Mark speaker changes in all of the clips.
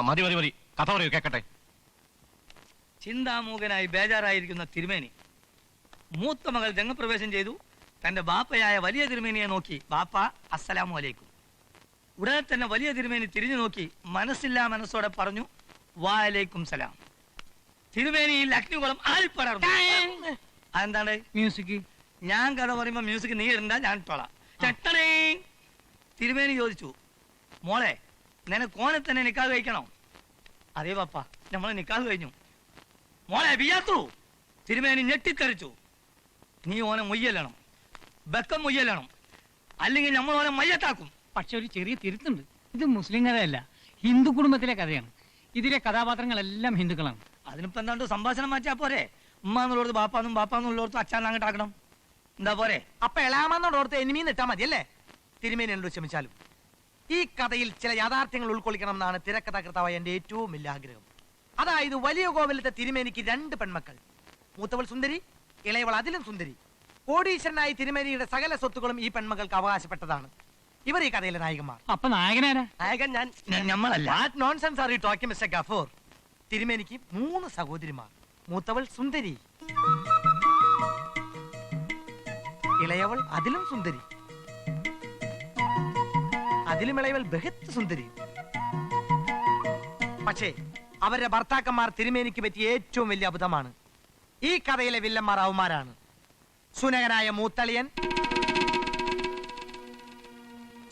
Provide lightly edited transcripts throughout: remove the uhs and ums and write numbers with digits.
Speaker 1: മതി മതി മതി, കഥ പറയൂ, കേക്കട്ടെ.
Speaker 2: ചിന്താമൂകനായി ബേജാറായിരിക്കുന്ന തിരുമേനി മൂത്ത മകൾ രംഗപ്രവേശം ചെയ്തു. തന്റെ ബാപ്പയായ വലിയ തിരുമേനിയെ നോക്കി, ബാപ്പ അസ്സലാമു അലൈക്കും. ഉടനെ തന്നെ വലിയ തിരുമേനി തിരിഞ്ഞു നോക്കി മനസ്സില്ലാ മനസ്സോടെ പറഞ്ഞു, വാലൈക്കും സലാം. തിരുമേനിയിൽ അഗ്നികുളം ആളിപ്പടർന്നു. അതെന്താണ്
Speaker 3: മ്യൂസിക്?
Speaker 2: ഞാൻ കഥ പറയുമ്പോ മ്യൂസിക് നീ ഇടണ്ട, ഞാൻ ഇട്ടോളാം. ചട്ടണേ. തിരുമേനി ചോദിച്ചു, മോളെ നിനക്ക് ഓനെ തന്നെ നിക്കാഹ് കഴിക്കണോ? അതേ പാപ്പ, നമ്മള് നിക്കാഹ് കഴിഞ്ഞു. മോളെ ബിയാത്തു. തിരുമേനി ഞെട്ടിത്തെറിച്ചു. നീ ഓനെ മുയ്യല്ലണം, ബക്കം മുയ്യല്ലണം, അല്ലെങ്കിൽ നമ്മൾ ഓനെ മയ്യത്താക്കും.
Speaker 3: പക്ഷെ ഒരു ചെറിയ തിരുത്തുണ്ട്, ഇത് മുസ്ലിം കഥയല്ല, ഹിന്ദു കുടുംബത്തിലെ കഥയാണ്. ഇതിലെ കഥാപാത്രങ്ങളെല്ലാം ഹിന്ദുക്കളാണ്.
Speaker 2: അതിനിപ്പോ എന്താണ്ട് സംഭാഷണം മാറ്റിയാ പോരെ? ഉമ്മാന്നുള്ളടത്ത് ബാപ്പാന്നും ബാപ്പാന്നുള്ളടത്ത് അച്ഛൻ അങ്ങോട്ടാക്കണം. എന്താ പോരെ?
Speaker 4: അപ്പൊ എളാമെന്നോടോർത്ത് എനിമീന്ന് ഇട്ടാ മതിയല്ലേ? തിരുമേനി എന്നോട് ക്ഷമിച്ചാലും ഈ കഥയിൽ ചില യാഥാർത്ഥ്യങ്ങൾ ഉൾക്കൊള്ളിക്കണം എന്നാണ് തിരക്കഥാകൃത്താവായ എന്റെ ഏറ്റവും വലിയ ആഗ്രഹം. അതായത് വലിയ കോവിലത്തെ തിരുമേനിക്ക് 2 പെൺമക്കൾ. മൂത്തവൾ സുന്ദരി, ഇളയവൾ അതിലും സുന്ദരി. കോടീശ്വരനായി തിരുമേനിയുടെ സകല സ്വത്തുക്കളും ഈ പെൺമക്കൾക്ക് അവകാശപ്പെട്ടതാണ്. ഇവർ ഈ കഥയിലെ നായകന്മാർ.
Speaker 3: അപ്പൊ നായകനാരാ?
Speaker 4: നായകൻ
Speaker 2: നമ്മളല്ല.
Speaker 4: Nonsense are you talking mister Gafoor? തിരുമേനിക്ക് 3 സഹോദരിമാർ. മൂത്തവൾ സുന്ദരി, ഇളയവൾ അതിലും സുന്ദരി, അതിലും ഇളയവൾ ബഹത്ത് സുന്ദരി. പക്ഷേ അവരുടെ ഭർത്താക്കന്മാർ തിരുമേനിക്ക് പറ്റിയ ഏറ്റവും വലിയ അബദ്ധമാണ്. ഈ കഥയിലെ വില്ലന്മാർ അവന്മാരാണ്. സുനകനായ മൂത്തളിയൻ,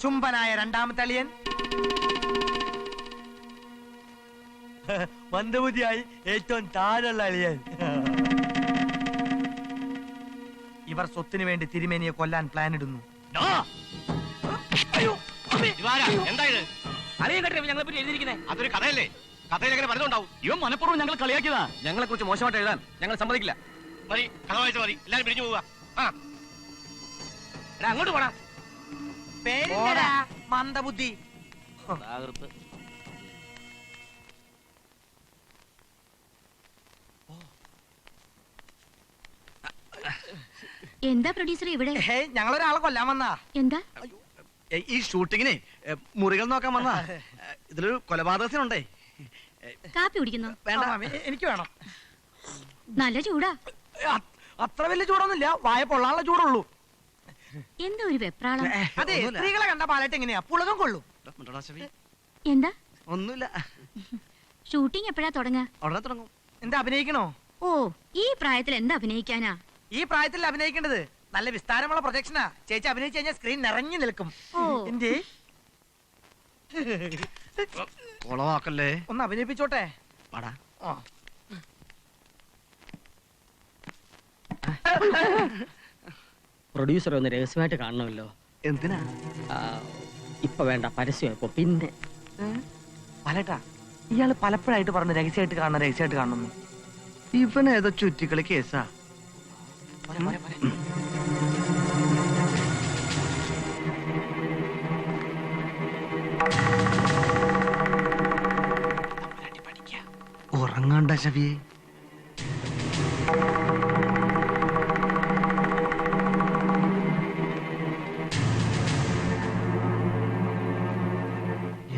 Speaker 4: ചുംബനായ രണ്ടാമത്തളിയൻ, മന്ദബുദ്ധിയായി ഏറ്റവും താഴെയുള്ള അളിയൻ. ഇവർ സ്വത്തിനു വേണ്ടി തിരുമേനിയെ കൊല്ലാൻ പ്ലാൻ ഇടുന്നു.
Speaker 1: അതൊരു കഥയല്ലേ? കഥയിൽ എങ്ങനെ പലതുണ്ടാവും?
Speaker 3: ഇവൻ മനഃപൂർവ്വം ഞങ്ങൾ കളിയാക്കിയതാ.
Speaker 1: ഞങ്ങളെ കുറിച്ച് മോശമായിട്ട് എഴുതാൻ ഞങ്ങൾ സമ്മതിക്കില്ല. മതി, കഥ വായിച്ചാൽ മതി, എല്ലാരും പിരിഞ്ഞു പോവുക.
Speaker 4: അങ്ങോട്ട് പോടാ. മന്ദബുദ്ധി.
Speaker 5: എന്താ പ്രൊഡ്യൂസർ ഇവിടെ?
Speaker 4: ഞങ്ങളൊരാളെ കൊല്ലാൻ വന്നാ.
Speaker 5: എന്താ?
Speaker 6: ഈ ഷൂട്ടിങ്ങിന് മുറികൾ നോക്കാൻ വന്നാ. ഇതിലൊരു കൊലപാതകത്തിനുണ്ടേ.
Speaker 5: കാപ്പി കുടിക്കുന്നോ?
Speaker 4: വേണ്ട, എനിക്ക് വേണം.
Speaker 5: നല്ല ചൂടാ.
Speaker 4: അത്ര വലിയ ചൂടൊന്നുമില്ല, വായ പൊള്ളാനുള്ള ചൂടുള്ളൂ.
Speaker 5: എന്താ ഒരു വെപ്രാളം?
Speaker 4: അതെ, സ്ത്രീകളെ കണ്ട പാലട്ട് എങ്ങനെയാ പുളകം കൊള്ളും.
Speaker 5: എന്താ?
Speaker 6: ഒന്നുമില്ല.
Speaker 5: ഷൂട്ടിംഗ് എപ്പോഴാ തുടങ്ങാ?
Speaker 6: ഉടനെ തുടങ്ങും.
Speaker 4: എന്താ അഭിനയിക്കണോ?
Speaker 5: ഓ, ഈ പ്രായത്തിൽ എന്താ അഭിനയിക്കാനാ?
Speaker 4: ഈ പ്രായത്തിൽ അഭിനയിക്കേണ്ടത് നല്ല വിസ്താരമുള്ള പ്രൊജക്ഷനാ. ചേച്ചി അഭിനയിച്ചു കഴിഞ്ഞാൽ സ്ക്രീൻ നിറഞ്ഞു നിൽക്കും. എന്തേ
Speaker 6: കൊളവാക്കല്ലേ,
Speaker 4: ഒന്ന് അഭിനയിപ്പിച്ചോട്ടെ.
Speaker 6: പാടാ.
Speaker 7: പ്രൊഡ്യൂസർ ഒന്ന് രഹസ്യമായിട്ട് കാണണമല്ലോ.
Speaker 6: എന്തിനാ?
Speaker 7: ഇപ്പൊ വേണ്ട, പരസ്യം ഇപ്പൊ. പിന്നെ
Speaker 4: പലട്ടാ, ഇയാള് പലപ്പോഴായിട്ട് പറഞ്ഞു രഹസ്യമായിട്ട് കാണണം, രഹസ്യമായിട്ട് കാണണം.
Speaker 6: ഇവനേതോ ചുറ്റിക്കളി കേസാ. ഉറങ്ങണ്ട ശവിയെ.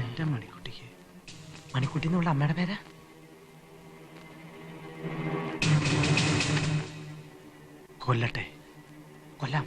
Speaker 4: എന്റെ മണിക്കുട്ടിക്ക്. മണിക്കുട്ടി എന്നുള്ള അമ്മയുടെ പേരാ? കൊല്ലട്ടെ, കൊല്ലാം.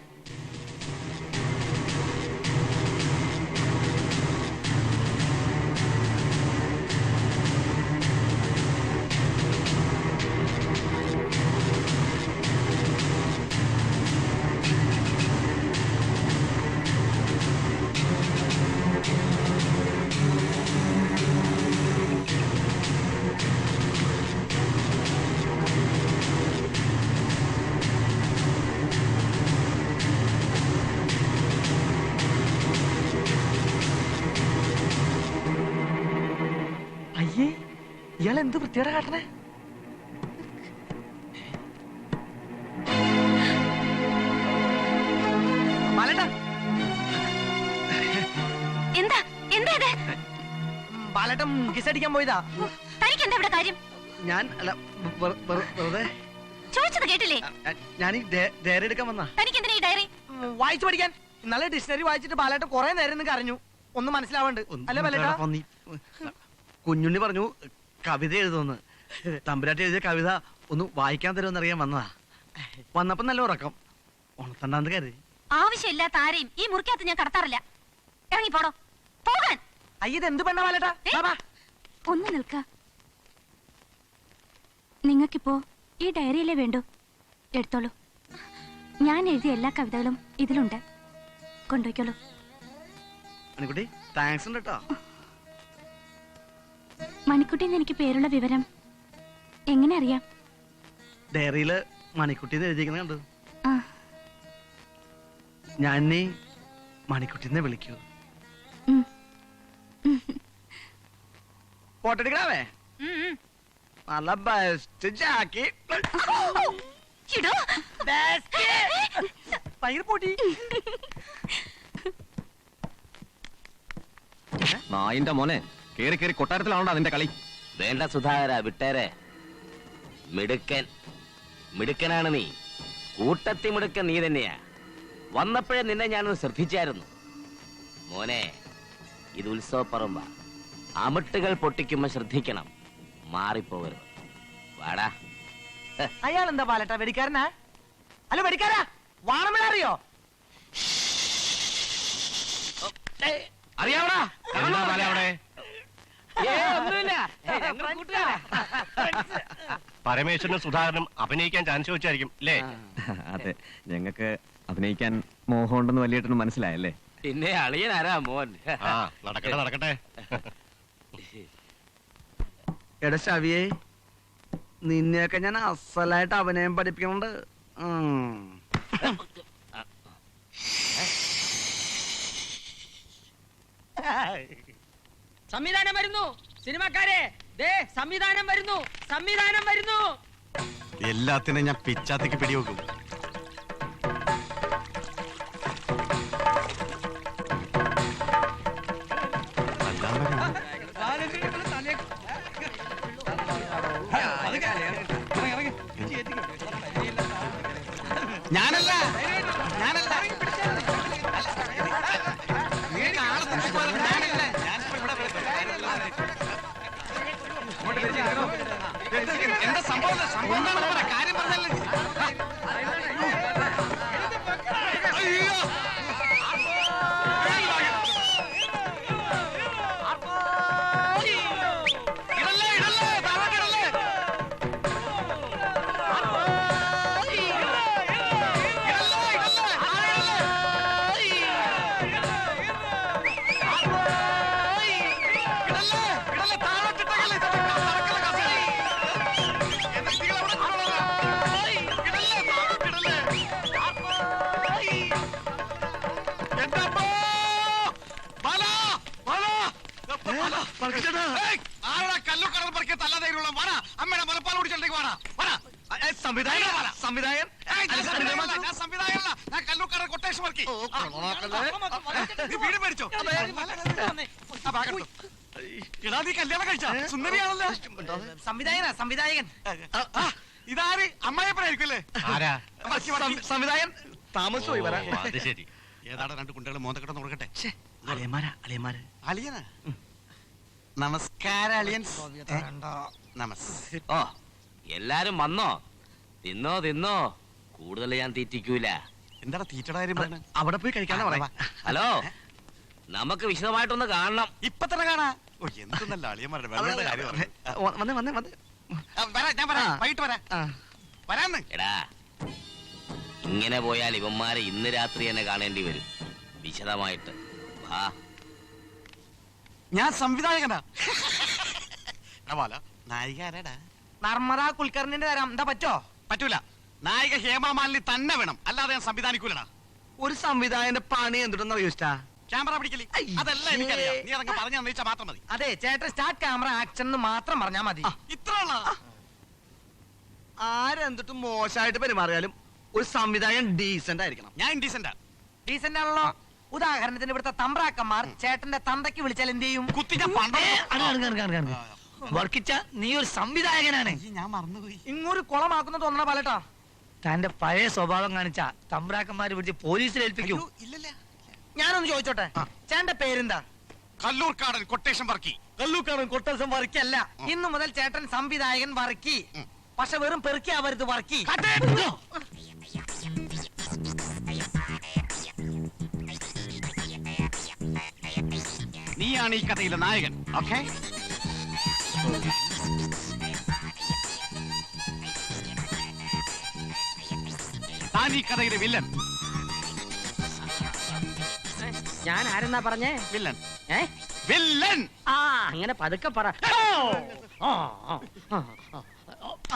Speaker 4: അയ്യേ, ഇയാൾ എന്ത് വൃത്തിയോടെ കാട്ടണേ?
Speaker 5: എന്താ എന്താ ഇത്?
Speaker 4: ബാലട്ടം കിസടിക്കാൻ പോയതാ.
Speaker 5: തനിക്ക് എന്താ ഇവിടെ കാര്യം?
Speaker 6: ഞാൻ അല്ല, വെറുതെ
Speaker 5: ചോദിച്ചത് കേട്ടില്ലേ?
Speaker 6: ഞാൻ ഈ ഡയറി എടുക്കാൻ വന്നാ.
Speaker 5: തനിക്ക് എന്തിനാ ഈ ഡയറി?
Speaker 4: വായിച്ചു പഠിക്കാൻ. ഇന്നലെ ഡിക്ഷണറി വായിച്ചിട്ട് ബാലട്ടം കുറെ നേരം നിങ്ങൾക്ക് അറിഞ്ഞു. ഒന്നും മനസ്സിലാവണ്ട് അല്ലേ ബാലേട്ടാ?
Speaker 6: കുഞ്ഞുണ്ണി പറഞ്ഞു കവിത എഴുതുമെന്ന്. തമ്പുരാട്ടി എഴുതിയ കവിത ഒന്ന് വായിക്കാൻ തരുമെന്ന് അറിയാൻ വന്നതാ. വന്നപ്പോ നല്ല ഉറക്കം. ഉണത്തണ്ടാന്ന് കരുതി.
Speaker 5: ആവശ്യമില്ലാത്ത ആരെയും ഈ മുറിക്കകത്ത് ഞാൻ കടത്താറില്ല. ഇറങ്ങി പോടോ, പോകാൻ.
Speaker 4: അയ്യത് എന്ത് പെണ്ണ ബാലേട്ടാ?
Speaker 5: ഏ?
Speaker 4: ബാ.
Speaker 5: ഒന്ന് നിൽക്ക. നിങ്ങൾക്കിപ്പോ ഈ ഡയറിയല്ലേ വേണ്ടു? എടുത്തോളൂ. ഞാൻ എഴുതിയ എല്ലാ കവിതകളും ഇതിലുണ്ട്. കൊണ്ടുപോയിക്കോളൂ.
Speaker 6: മണിക്കുട്ടി താങ്ക്സ് ഉണ്ട് കേട്ടോ.
Speaker 5: മണിക്കുട്ടിന്ന് എനിക്ക് പേരുള്ള വിവരം എങ്ങനെ അറിയാം?
Speaker 6: ഡയറിയില് മണിക്കുട്ടി എഴുതിയിരിക്കുന്നത് കണ്ടു.
Speaker 5: ആ,
Speaker 6: ഞാൻ നീ മണിക്കുട്ടിനെ വിളിക്കൂ.
Speaker 5: ഉം.
Speaker 6: ഫോട്ടോടിക്കണേ നല്ല ബെസ്റ്റ് ജാക്കി.
Speaker 5: ഇടോ.
Speaker 4: പയർ പൊടി.
Speaker 1: നായിന്റെ മോനെ കേറി കേറി കൊട്ടാരത്തിലാണോ അതിന്റെ കളി?
Speaker 8: വേണ്ട സുധാകര, വിട്ടേരെ. മിടുക്കൻ മിടുക്കനാണ് നീ. കൂട്ടത്തി മിടുക്കൻ നീ തന്നെയാ. വന്നപ്പോഴേ നിന്നെ ഞാനൊന്ന് ശ്രദ്ധിച്ചായിരുന്നു. മോനെ, ഇത് ഉത്സവപ്പറമ്പ. അമിട്ടുകൾ പൊട്ടിക്കുമ്പോ ശ്രദ്ധിക്കണം, മാറിപ്പോകരുത്. വാടാ.
Speaker 4: അയാൾ എന്താ ബാലേട്ടാ, വെടിക്കാരനാ? അല്ല വെടിക്കാരാ, വാണമെന്ന് അറിയോ?
Speaker 1: അറിയാവടാ അവിടെ പരമേശ്വരനും സുധാകരനും അഭിനയിക്കാൻ ചാൻസ് വെച്ചായിരിക്കും അല്ലേ?
Speaker 9: അതെ, ഞങ്ങൾക്ക് അഭിനയിക്കാൻ മോഹമുണ്ടെന്ന് വലിയേട്ടന് മനസ്സിലായല്ലേ?
Speaker 8: പിന്നെ അളിയനാരാ മോൻ?
Speaker 1: ആ നടക്കട്ടെ നടക്കട്ടെ.
Speaker 6: എടാ ശവിയെ, നിന്നെയൊക്കെ ഞാൻ അസലായിട്ട് അഭിനയം പഠിപ്പിക്കുന്നുണ്ട്.
Speaker 7: സംവിധാനം വരുന്നു സിനിമക്കാരെ, ദേ സംവിധാനം വരുന്നു, സംവിധാനം വരുന്നു.
Speaker 1: എല്ലാത്തിനും ഞാൻ പിച്ചാത്തേക്ക് പിടിവെക്കും.
Speaker 4: ഞാനല്ല എന്താ സംഭവം? കാര്യം പറഞ്ഞല്ലേ. സംവിധായകൻ ഇതാര്? അമ്മായിപ്പനായിരിക്കും.
Speaker 6: സംവിധായകൻ താമസിച്ചു വരാ.
Speaker 1: അത് ശരി. ഏതാടാ രണ്ട് കുട്ടികൾ മോന്തക്കെട്ട് നോക്കട്ടെ.
Speaker 6: അളിയന്മാരാ അളിയന്മാര്.
Speaker 1: അളിയനാ? നമസ്കാരം അളിയൻസ്.
Speaker 8: ഓ, എല്ലാരും വന്നോ? തിന്നോ തിന്നോ, കൂടുതൽ ഞാൻ തീറ്റിക്കൂല.
Speaker 1: എന്താടാ തീറ്റയുടെ കാര്യം പറഞ്ഞ?
Speaker 6: അവിടെ പോയി കഴിക്കാന്ന് പറയാ.
Speaker 8: ഹലോ, നമുക്ക് വിശദമായിട്ടൊന്ന് കാണണം.
Speaker 1: ഇപ്പൊ തന്നെ കാണാ. ഓ എന്തെന്നല്ല അളിയന്മാരുടെ വെള്ളയുടെ കാര്യം പറഞ്ഞത്.
Speaker 6: വന്നേ വന്നേ വന്നേ.
Speaker 1: ഞാൻ വരാം, വൈകിട്ട് വരാം. വരാന്ന്.
Speaker 8: എടാ, ഇങ്ങനെ പോയാൽ ഇവന്മാരെ ഇന്ന് രാത്രി തന്നെ കാണേണ്ടി വരും. വിശദമായിട്ട് വാ.
Speaker 1: ഞാൻ സംവിധായകനാ. നായിക ആരാടാ?
Speaker 4: നർമ്മദ കുൽക്കർണിന്റെ തരാം. എന്താ പറ്റോ?
Speaker 1: പറ്റൂല. നായിക ഹേമാമാലിനി തന്നെ വേണം, അല്ലാതെ ഞാൻ സംവിധാനിക്കൂലടാ.
Speaker 6: ഒരു സംവിധായകന്റെ പണി എന്തുണ്ടെന്ന് അറിയോച്ചാ?
Speaker 1: ക്യാമറ പിടിക്കല്, അതല്ല എനിക്കറിയാം. നീ അതങ്ങ് പറഞ്ഞു തന്നിച്ചാ മാത്രം മതി.
Speaker 4: അതെ ചേട്ടൻ സ്റ്റാർട്ട് ക്യാമറ ആക്ഷൻ എന്ന് മാത്രം പറഞ്ഞാ മതി.
Speaker 1: ഇത്ര
Speaker 6: ആരെന്തിട്ട് മോശമായിട്ട് പെരുമാറിയാലും ഒരു സംവിധായകൻ ഡീസന്റ് ആയിരിക്കണം.
Speaker 1: ഞാൻ ഇൻഡീസെന്റാ.
Speaker 4: ഡീസന്റ് ആണല്ലോ. ഉദാഹരണത്തിന് ഇവിടുത്തെ തമ്പ്രാക്കന്മാർ ചേട്ടന്റെ തന്തയ്ക്ക് വിളിച്ചാൽ എന്ത് ചെയ്യും?
Speaker 1: കുത്തിച്ച
Speaker 2: വർക്കിച്ച നീ ഒരു സംവിധായകനാണ്.
Speaker 1: ഞാൻ മറന്നുപോയി.
Speaker 4: ഇങ്ങൊരു കുളമാക്കുന്ന തോന്നണ പാലട്ടാ.
Speaker 2: തന്റെ പഴയ സ്വഭാവം കാണിച്ച തമ്പ്രാക്കന്മാര് പിടിച്ച് പോലീസിൽ ഏൽപ്പിക്കും.
Speaker 1: ഇല്ലല്ല.
Speaker 4: ഞാനൊന്ന് ചോദിച്ചോട്ടെ, ചേട്ടന്റെ പേരെന്താ?
Speaker 1: കല്ലൂർക്കാടൻ കൊട്ടേഷൻ വർക്കി.
Speaker 6: കല്ലൂക്കാരൻ കൊട്ടേഷൻ വർക്കല്ല.
Speaker 4: ഇന്നു മുതൽ ചേട്ടൻ സംവിധായകൻ വർക്കി. പക്ഷെ വെറും പെറുക്കി ആവരുത് വർക്കി.
Speaker 1: നീയാണ് ഈ കഥയിലെ നായകൻ. ഓക്കെ, താൻ ഈ കഥയിലെ വില്ലൻ.
Speaker 7: ഞാൻ ആരെന്നാ പറഞ്ഞേ?
Speaker 1: വില്ലൻ,
Speaker 7: ഏ
Speaker 1: വില്ലൻ.
Speaker 7: ആ അങ്ങനെ പതുക്കെ പറ.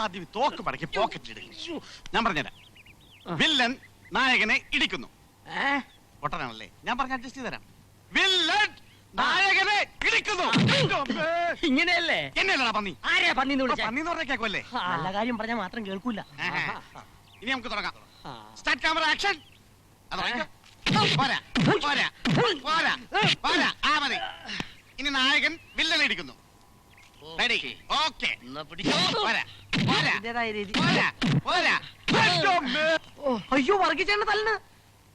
Speaker 1: ആദ്യം തോക്ക് പടക്കി പോക്കറ്റിൽ. ഞാൻ പറഞ്ഞുതരാം. വില്ലൻ നായകനെ ഇടിക്കുന്നു.
Speaker 7: ഏ?
Speaker 1: പൊട്ടനാണല്ലേ, ഞാൻ പറഞ്ഞ അഡ്ജസ്റ്റ് ചെയ്ത് തരാം. വില്ലൻ നായകനെ ഇടിക്കുന്നു.
Speaker 7: ഇങ്ങനെയല്ലേ?
Speaker 1: എന്നെയല്ലടാ പന്നി.
Speaker 7: ആരെയാ പന്നിന്ന് വിളിച്ചേ?
Speaker 1: പന്നിന്ന് പറഞ്ഞ കേൾക്കുമല്ലേ?
Speaker 7: നല്ല കാര്യം പറഞ്ഞാൽ മാത്രം കേൾക്കൂല.
Speaker 1: ഇനി നമുക്ക് തുടങ്ങാം. Start camera action. പോരാ പോരാ പോരാ പോരാ, ആ മതി. ഇനി നായകൻ വില്ലനെ ഇടിക്കുന്നു. റെഡി? ഓക്കെ. പോരാ പോരാ
Speaker 4: ഇതിന്റേതായ രീതി.
Speaker 1: പോരാ പോരാ.
Speaker 4: അയ്യോ വർഗീച്ചേട്ടൻ തല്ലുന്നു.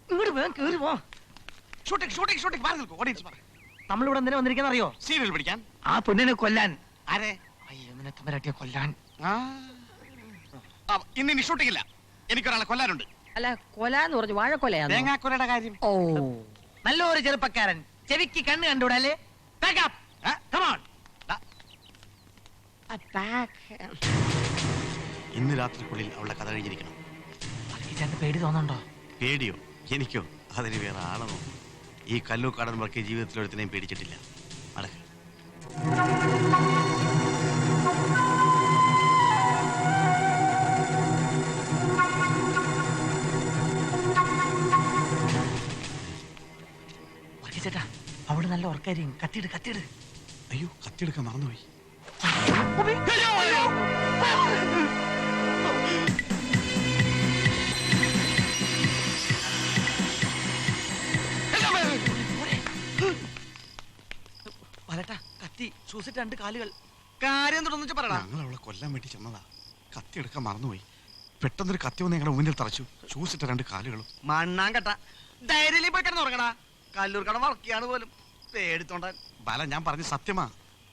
Speaker 4: ഇങ്ങോട്ട് വേഗം കേറി പോ.
Speaker 1: Shooting shooting shooting. പറഞ്ഞു നിൽക്കും. ഓഡിയൻസ് പറ.
Speaker 4: നമ്മളിവിടെ എന്തിനാ വന്നിരിക്കുന്ന അറിയോ?
Speaker 1: സീരിയൽ പിടിക്കാൻ.
Speaker 2: ആ പെണ്ണിനെ കൊല്ലാൻ.
Speaker 1: ആരെ?
Speaker 4: അയ്യോ നിന്നെ തമ്പരാട്ടിയെ കൊല്ലാൻ.
Speaker 1: ഇന്ന് ഷൂട്ടിംഗ് ഇല്ല. എനിക്കൊരാളെ കൊല്ലാനുണ്ട്.
Speaker 7: അല്ല കൊല എന്ന് പറഞ്ഞു വാഴക്കൊലയാ?
Speaker 1: തേങ്ങാക്കൊലയുടെ കാര്യം.
Speaker 7: ഓ
Speaker 4: നല്ലൊരു ചെറുപ്പക്കാരൻ, ചെവിക്ക് കണ്ണ് കണ്ടുകൂടല്ലേ?
Speaker 1: ഇന്ന് രാത്രിക്കുള്ളിൽ അവളുടെ കഥ കഴിഞ്ഞിരിക്കണം.
Speaker 4: വർഗീച്ചേട്ടന് പേടി തോന്നുന്നുണ്ടോ?
Speaker 1: പേടിയോ? എനിക്കോ? അതിന് വേറെ ആളെന്നോ? ഈ കല്ലൂക്കാടൻ വർക്കി ജീവിതത്തിൽ ഒരുത്തിനെയും പേടിച്ചിട്ടില്ല. അടക്ക്.
Speaker 4: വർഗീച്ചേട്ടാ അവള് നല്ല ഉറക്കായിരിക്കും. കത്തിയിട് കത്തിയിട്.
Speaker 1: അയ്യോ, കത്തിയെടുക്കാൻ മറന്നുപോയി.
Speaker 4: വലട്ടാ കത്തി സൂസിട്ട് 2 കാലുകൾ.
Speaker 6: കാര്യം തുടർന്ന് പറയടാ.
Speaker 1: ഞങ്ങൾ അവളെ കൊല്ലാൻ വേണ്ടി ചെന്നതാ. കത്തിയെടുക്കാൻ മറന്നുപോയി. പെട്ടെന്നൊരു കത്തി വന്ന് ഞങ്ങളുടെ മുന്നിൽ തറച്ചു. ഷൂസിട്ട 2 കാലുകളും.
Speaker 6: മണ്ണാൻ കെട്ട ധൈര്യം പോയി കിടന്ന് ഉറങ്ങടാ. കല്ലൂർക്കട വർക്കിയാണ് പോലും പേടിത്തോണ്ടാൻ.
Speaker 1: ബാല, ഞാൻ പറഞ്ഞ സത്യമാ.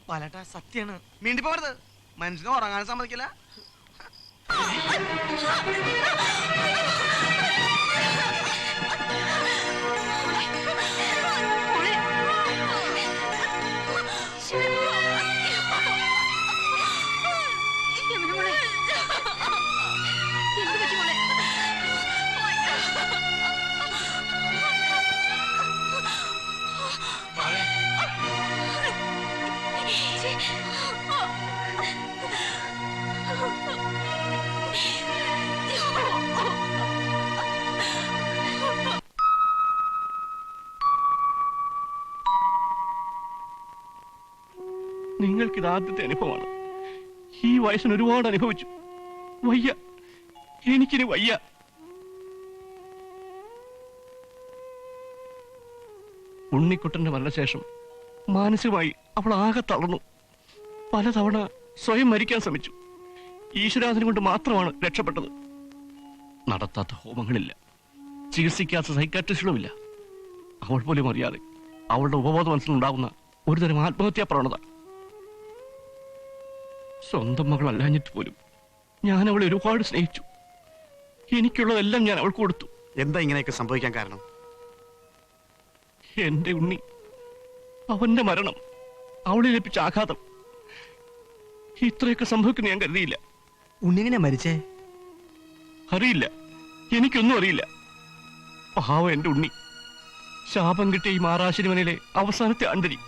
Speaker 4: വലട്ടാ സത്യാണ്.
Speaker 6: മീണ്ടി പോകരുത്. മനുഷ്യനെ ഉറങ്ങാൻ സമ്മതിക്കില്ല.
Speaker 1: നിങ്ങൾക്കിത് ആദ്യത്തെ അനുഭവമാണ്. ഈ വയസ്സിന് ഒരുപാട് അനുഭവിച്ചു. വയ്യ, എനിക്കിനി വയ്യ. ഉണ്ണിക്കുട്ടന്റെ മരണശേഷം മാനസികമായി അവൾ ആകെ തളർന്നു. പലതവണ സ്വയം മരിക്കാൻ ശ്രമിച്ചു. ഈശ്വരാധനം കൊണ്ട് മാത്രമാണ് രക്ഷപ്പെട്ടത്. നടത്താത്ത ഹോമങ്ങളില്ല, ചികിത്സിക്കാത്ത സൈക്കാട്രിസ്റ്റുകളുമില്ല. അവൾ പോലും അറിയാതെ അവളുടെ ഉപബോധ മനസ്സിലുണ്ടാകുന്ന ഒരുതരം ആത്മഹത്യാ പ്രവണത. സ്വന്തം മകളല്ലാഞ്ഞിട്ട് പോലും ഞാൻ അവളെ ഒരുപാട് സ്നേഹിച്ചു. എനിക്കുള്ളതെല്ലാം ഞാൻ അവൾക്ക് കൊടുത്തു. എന്താ ഇങ്ങനെയൊക്കെ സംഭവിക്കാൻ കാരണം? എന്റെ ഉണ്ണി, അവന്റെ മരണം, അവളെ ലഭിച്ച ആഘാതം, ഇത്രയൊക്കെ സംഭവിക്കുന്ന ഞാൻ കരുതിയില്ല.
Speaker 4: ഉണ്ണിങ്ങനെ മരിച്ചേ?
Speaker 1: അറിയില്ല, എനിക്കൊന്നും അറിയില്ല. പാവം എന്റെ ഉണ്ണി. ശാപം കിട്ടിയ ഈ മാറാശിരിമനയിലെ അവസാനത്തെ അന്തരി.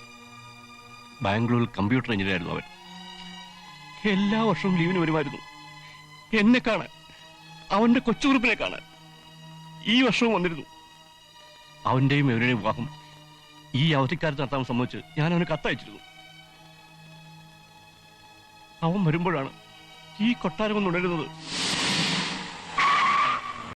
Speaker 1: ബാംഗ്ലൂരിൽ കമ്പ്യൂട്ടർ എഞ്ചിനീയർ ആയിരുന്നു അവൻ. എല്ലാ വർഷവും ലീവിന് വരുമായിരുന്നു എന്നെ കാണാൻ, അവന്റെ കൊച്ചുകുറുപ്പിനെ കാണാൻ. ഈ വർഷവും വന്നിരുന്നു. അവന്റെയും ഇവരുടെയും വിവാഹം ഈ അവധിക്കാലത്ത് നടത്താൻ സംബന്ധിച്ച് ഞാൻ അവന് കത്തയച്ചിരുന്നു. അവൻ വരുമ്പോഴാണ് ഈ കൊട്ടാരം ഒന്ന് ഉണരുന്നത്.